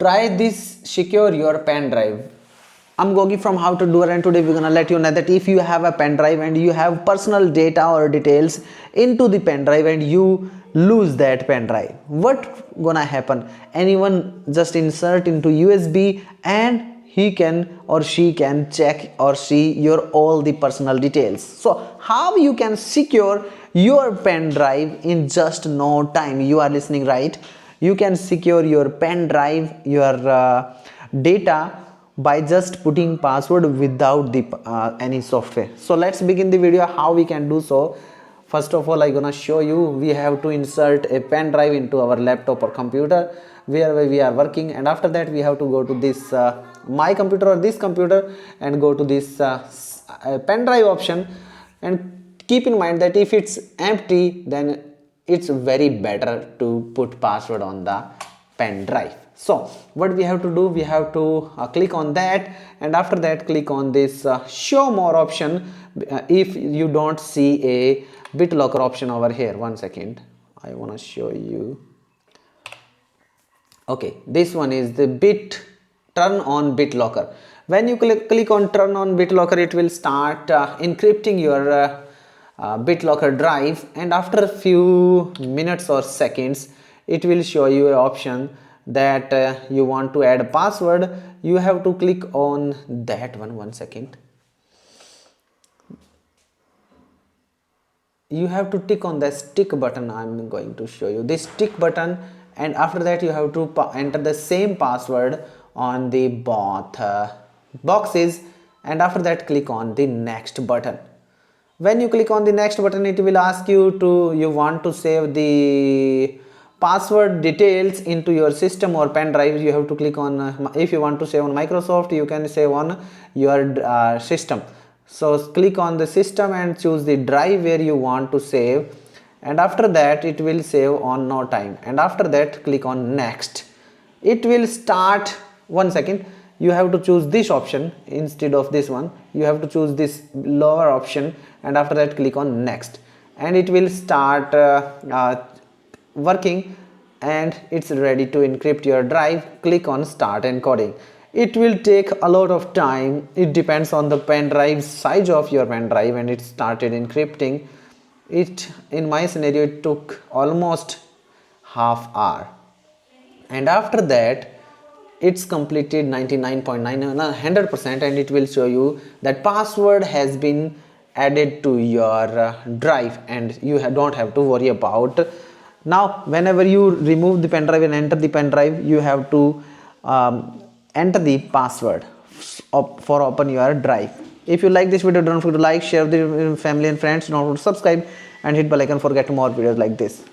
try this secure your pen drive. I'm Gogi from How to Do It, and today we're gonna let you know that if you have a pen drive and you have personal data or details into the pen drive and you lose that pen drive, what gonna happen? Anyone just insert into USB and he can or she can check or see your all the personal details. So how you can secure your pen drive in just no time? You are listening right. You can secure your pen drive, your data, by just putting password without the any software. So let's begin the video how we can do so. First of all, I'm gonna show you. We have to insert a pen drive into our laptop or computer where we are working, and after that we have to go to this my computer or this computer and go to this pen drive option, and keep in mind that if it's empty, then it's very better to put password on the pen drive. So what we have to do, we have to click on that, and after that click on this show more option if you don't see a BitLocker option over here. One second, I want to show you. Okay, this one is the turn on BitLocker. When you click on turn on BitLocker, it will start encrypting your BitLocker drive, and after a few minutes or seconds it will show you an option that you want to add a password. You have to click on that one second. You have to tick on the stick button. I'm going to show you this tick button, and after that you have to enter the same password on the both boxes, and after that click on the next button. When you click on the next button, it will ask you you want to save the password details into your system or pen drive. You have to click on if you want to save on Microsoft, you can save on your system. So click on the system and choose the drive where you want to save, and after that it will save on no time, and after that click on next. It will start. One second, you have to choose this option instead of this one. You have to choose this lower option, and after that click on next, and it will start working, and it's ready to encrypt your drive. Click on start encoding. It will take a lot of time. It depends on the pen drive size of your pen drive, and it started encrypting. It, in my scenario, it took almost half hour, and after that it's completed 99.9% and it will show you that password has been added to your drive, and you don't have to worry about. Now whenever you remove the pen drive and enter the pen drive, you have to enter the password for open your drive. If you like this video, don't forget to like, share with your family and friends. Don't forget to subscribe and hit bell icon for get more videos like this.